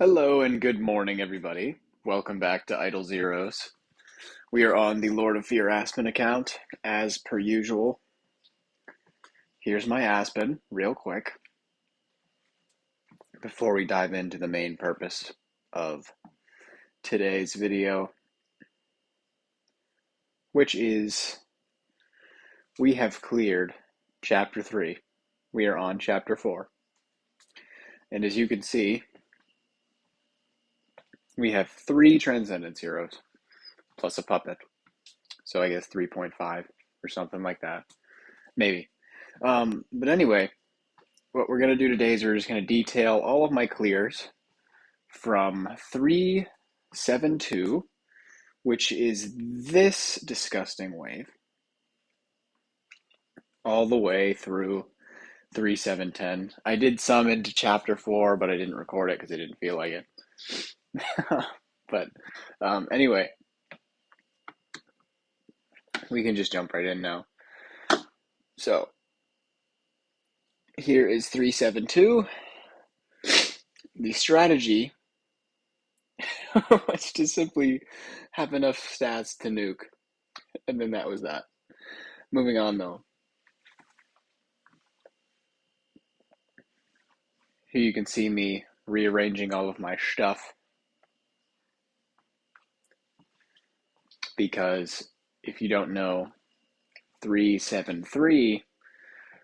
Hello and good morning, everybody. Welcome back to Idle Zeros. We are on the Lord of Fear Aspen account, as per usual. Here's my Aspen, real quick, before we dive into the main purpose of today's video, which is we have cleared Chapter 3. We are on Chapter 4. And as you can see, we have 3 Transcendence heroes, plus a puppet. So I guess 3.5 or something like that. Maybe. But anyway, what we're going to do today is we're just going to detail all of my clears from 372, which is this disgusting wave, all the way through 3710. I did some into chapter 4, but I didn't record it because I didn't feel like it. But anyway, we can just jump right in now. So here is 372. The strategy was to simply have enough stats to nuke, and then that was that. Moving on though. Here you can see me rearranging all of my stuff, because if you don't know, 373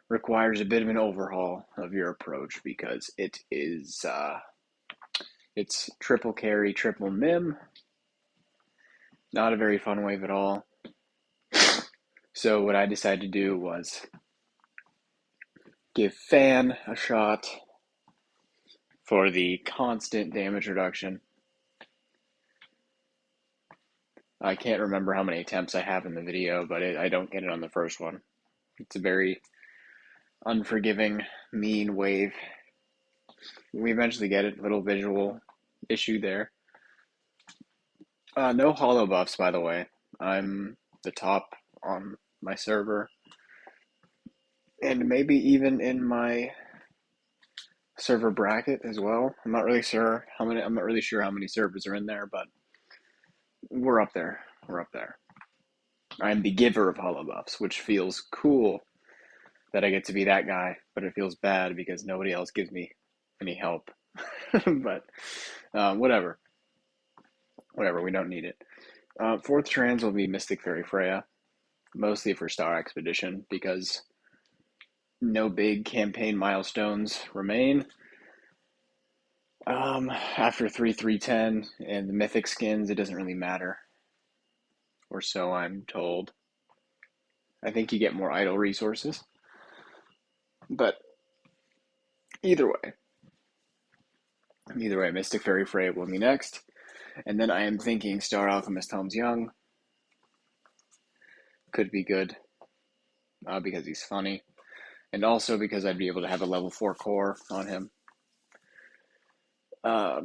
requires a bit of an overhaul of your approach because it's triple carry, triple mim. Not a very fun wave at all. So what I decided to do was give Fan a shot for the constant damage reduction. I can't remember how many attempts I have in the video, but I don't get it on the first one. It's a very unforgiving, mean wave. We eventually get it, little visual issue there. No hollow buffs, by the way. I'm the top on my server, and maybe even in my server bracket as well. I'm not really sure how many servers are in there, but we're up there. We're up there. I'm the giver of hollow buffs, which feels cool that I get to be that guy, but it feels bad because nobody else gives me any help. But whatever, we don't need it. Fourth trans will be Mystic Fairy Freya, mostly for Star Expedition because no big campaign milestones remain. After 3.3.10 and the mythic skins, it doesn't really matter, or so I'm told. I think you get more idle resources, but either way, Mystic Fairy Freya will be next, and then I am thinking Star Alchemist Holmes Young could be good because he's funny, and also because I'd be able to have a level 4 core on him.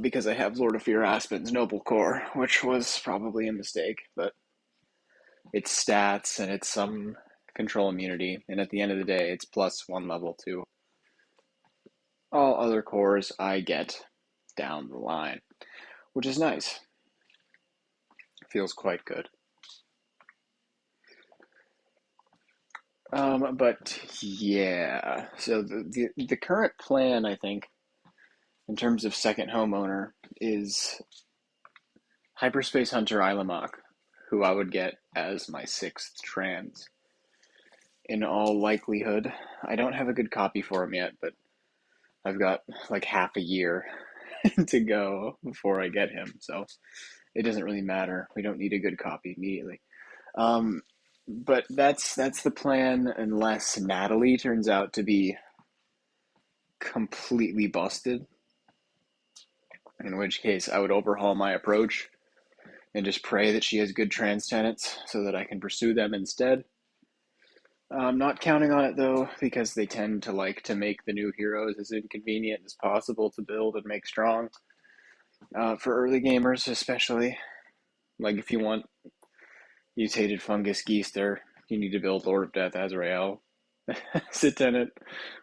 Because I have Lord of Fear Aspen's Noble Core, which was probably a mistake, but it's stats and it's some control immunity, and at the end of the day, it's plus 1 level to all other cores I get down the line, which is nice. Feels quite good. But yeah, so the current plan, I think, in terms of second homeowner, is Hyperspace Hunter Ilamak, who I would get as my 6th trans. In all likelihood, I don't have a good copy for him yet, but I've got like half a year to go before I get him, so it doesn't really matter. We don't need a good copy immediately. But that's the plan, unless Natalie turns out to be completely busted, in which case I would overhaul my approach and just pray that she has good trans tenants so that I can pursue them instead. I'm not counting on it though, because they tend to like to make the new heroes as inconvenient as possible to build and make strong. For early gamers especially, like if you want mutated fungus Geester, you need to build Lord of Death Azrael as a tenant,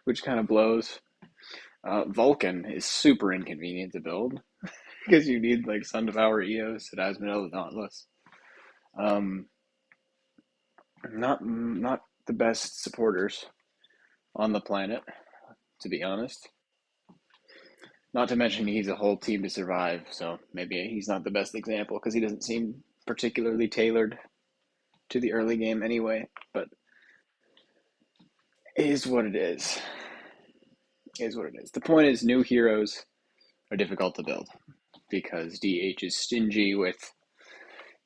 which kind of blows. Vulcan is super inconvenient to build because you need like Sun Devour Eos. It has Manila Dauntless. Um, not the best supporters on the planet, to be honest. Not to mention he needs a whole team to survive, so maybe he's not the best example because he doesn't seem particularly tailored to the early game anyway. But it is what it is. It is what it is. The point is, new heroes are difficult to build because DH is stingy with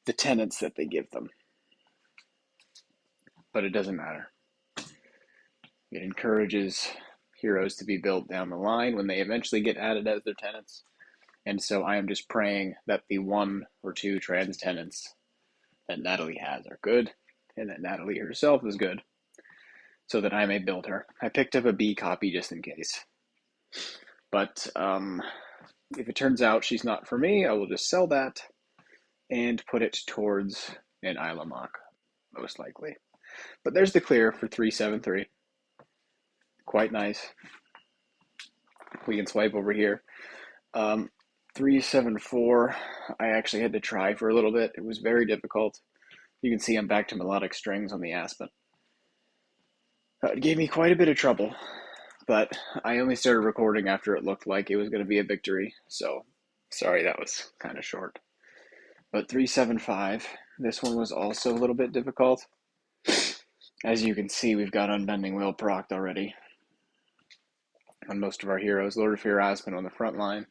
the tenants that they give them. But it doesn't matter. It encourages heroes to be built down the line when they eventually get added as their tenants. And so I am just praying that the one or two trans tenants that Natalie has are good and that Natalie herself is good so that I may build her. I picked up a B copy just in case. But if it turns out she's not for me, I will just sell that and put it towards an Isla Mock, most likely. But there's the clear for 373. Quite nice. We can swipe over here. 374, I actually had to try for a little bit. It was very difficult. You can see I'm back to melodic strings on the Aspen. It gave me quite a bit of trouble, but I only started recording after it looked like it was going to be a victory, so sorry that was kind of short. But 375, this one was also a little bit difficult. As you can see, we've got Unbending Will procced already on most of our heroes. Lord of Fear Aspen on the front line,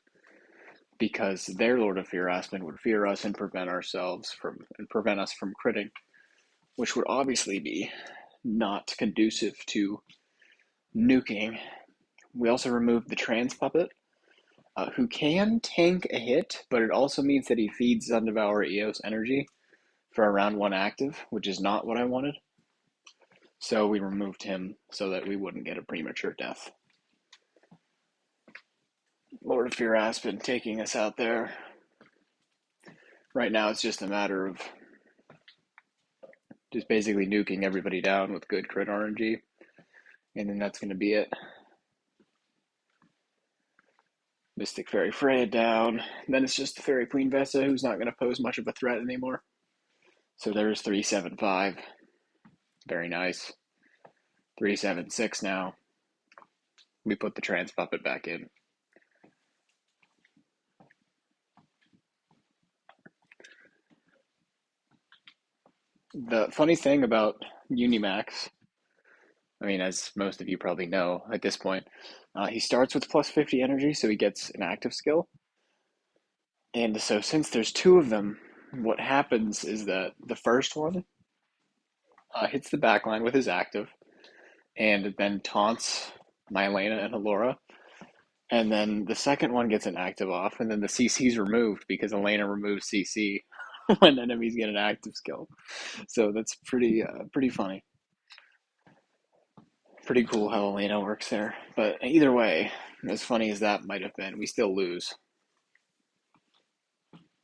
because their Lord of Fear Aspen would fear us and prevent us from critting, which would obviously be not conducive to nuking. We also removed the Trans Puppet, who can tank a hit, but it also means that he feeds Sun Devour Eos energy for around one active, which is not what I wanted. So we removed him so that we wouldn't get a premature death. Lord of Fear Aspen taking us out there. Right now it's just a matter of just basically nuking everybody down with good crit RNG, and then that's going to be it. Mystic Fairy Freya down. Then it's just the Fairy Queen Vesta, who's not going to pose much of a threat anymore. So there's 375. Very nice. 376 now. We put the Trans Puppet back in. The funny thing about Unimax, I mean, as most of you probably know at this point, he starts with plus 50 energy, so he gets an active skill. And so since there's two of them, what happens is that the first one hits the backline with his active, and then taunts my Elena and Alora. And then the second one gets an active off, and then the CC's removed because Elena removes CC when enemies get an active skill. So that's pretty funny. Pretty cool how Elena works there. But either way, as funny as that might have been, we still lose.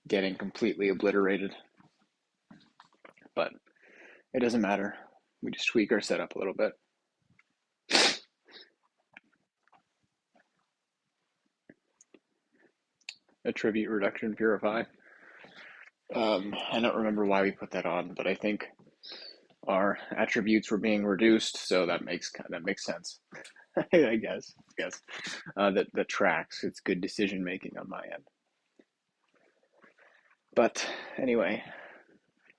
Getting completely obliterated. But it doesn't matter. We just tweak our setup a little bit. Attribute reduction purify. I don't remember why we put that on, but I think our attributes were being reduced, so that makes sense. I guess. That tracks. It's good decision making on my end. But anyway,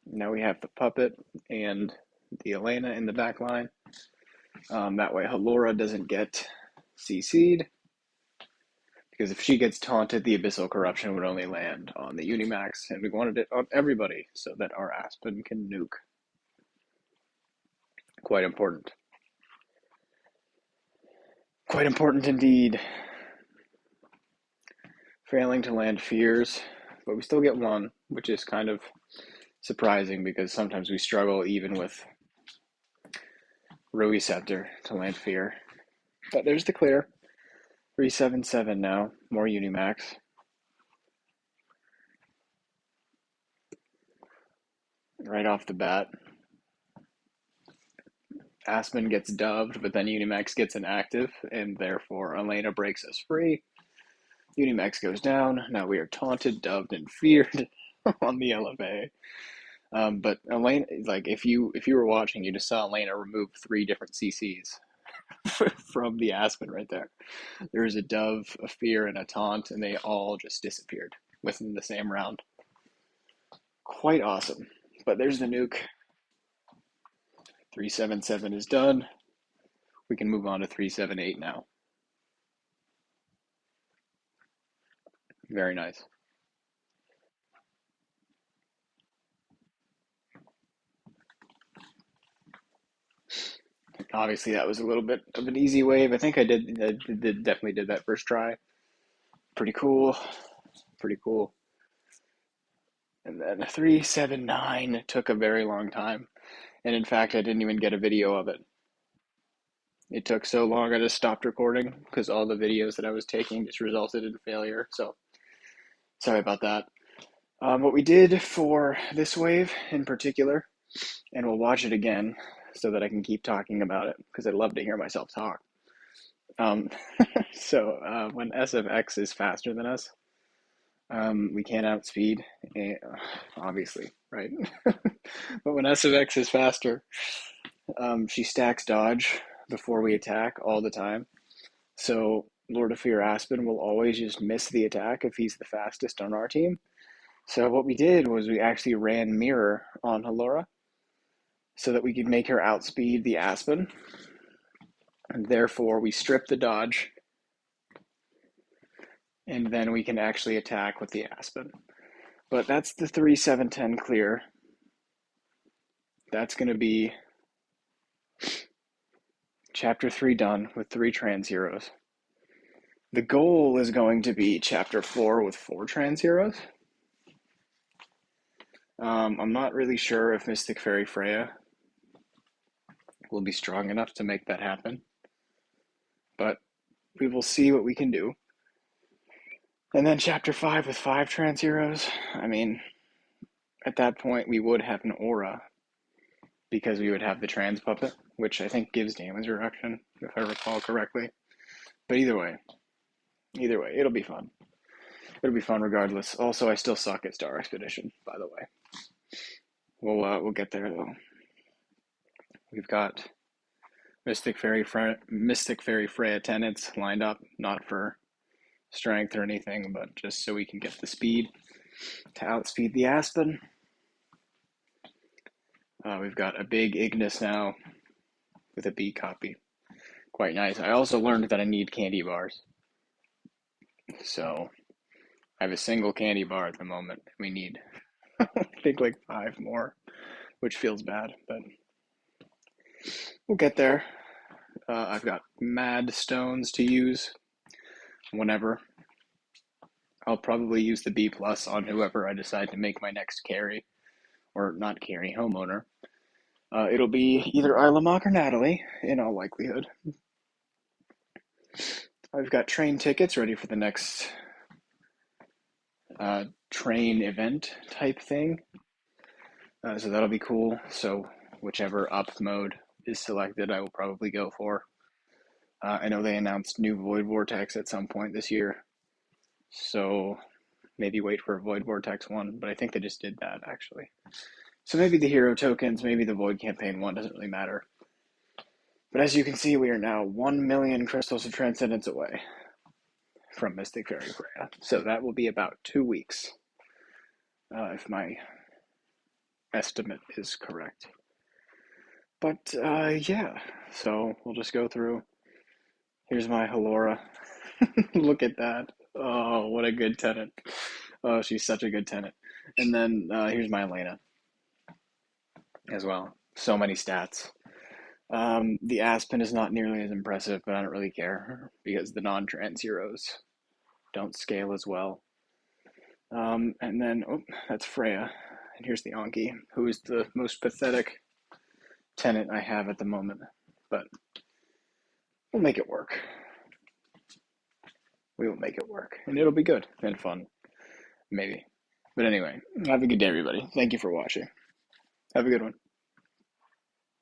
now we have the puppet and the Elena in the back line. That way Halora doesn't get CC'd, because if she gets taunted, the Abyssal Corruption would only land on the Unimax, and we wanted it on everybody so that our Aspen can nuke. Quite important. Quite important indeed. Failing to land Fears, but we still get one, which is kind of surprising because sometimes we struggle even with Rui Scepter to land Fear. But there's the clear. 377 now, more Unimax. Right off the bat. Aspen gets dubbed, but then Unimax gets inactive, and therefore Elena breaks us free. Unimax goes down. Now we are taunted, dubbed, and feared on the LFA. But Elena, like if you were watching, you just saw Elena remove 3 different CCs from the Aspen right there. There was a dove, a fear, and a taunt, and they all just disappeared within the same round. Quite awesome. But there's the nuke. 377 is done. We can move on to 378 now. Very nice. Obviously, that was a little bit of an easy wave. I think I definitely did that first try. Pretty cool. Pretty cool. And then 379 took a very long time. And in fact, I didn't even get a video of it. It took so long, I just stopped recording because all the videos that I was taking just resulted in failure. So sorry about that. What we did for this wave in particular, and we'll watch it again so that I can keep talking about it because I love to hear myself talk. So when S of X is faster than us, we can't outspeed, obviously, right? But when S of X is faster, she stacks dodge before we attack all the time. So Lord of Fear Aspen will always just miss the attack if he's the fastest on our team. So what we did was we actually ran Mirror on Halora so that we could make her outspeed the Aspen. And therefore we strip the dodge and then we can actually attack with the Aspen. But that's the 3-7-10 clear. That's going to be Chapter 3 done with 3 trans heroes. The goal is going to be Chapter 4 with 4 trans heroes. I'm not really sure if Mystic Fairy Freya will be strong enough to make that happen, but we will see what we can do. And then Chapter 5 with 5 trans heroes. I mean, at that point we would have an aura because we would have the trans puppet, which I think gives damage reduction, if I recall correctly. But either way, it'll be fun. It'll be fun regardless. Also, I still suck at Star Expedition, by the way. We'll get there though. We've got Mystic Fairy Freya tenants lined up, not for strength or anything, but just so we can get the speed to outspeed the Aspen. We've got a big Ignis now with a B copy. Quite nice. I also learned that I need candy bars. So I have a single candy bar at the moment. We need, I think, like 5 more, which feels bad, but we'll get there. I've got mad stones to use whenever. I'll probably use the B plus on whoever I decide to make my next carry, or not carry, homeowner. It'll be either Ilamok or Natalie, in all likelihood. I've got train tickets ready for the next train event type thing. So that'll be cool. So whichever up mode is selected, I will probably go for. I know they announced new Void Vortex at some point this year. So maybe wait for a Void Vortex one, but I think they just did that actually. So maybe the hero tokens, maybe the Void Campaign one, doesn't really matter. But as you can see, we are now 1 million Crystals of Transcendence away from Mystic Fairy Freya. So that will be about 2 weeks, if my estimate is correct. But yeah, so we'll just go through. Here's my Halora. Look at that. Oh, what a good tenant. Oh, she's such a good tenant. And then here's my Elena as well. So many stats. The Aspen is not nearly as impressive, but I don't really care because the non-trans heroes don't scale as well. And then, oh, that's Freya. And here's the Anki, who is the most pathetic tenant I have at the moment. But we'll make it work. We will make it work. And it'll be good and fun. Maybe. But anyway, have a good day, everybody. Thank you for watching. Have a good one.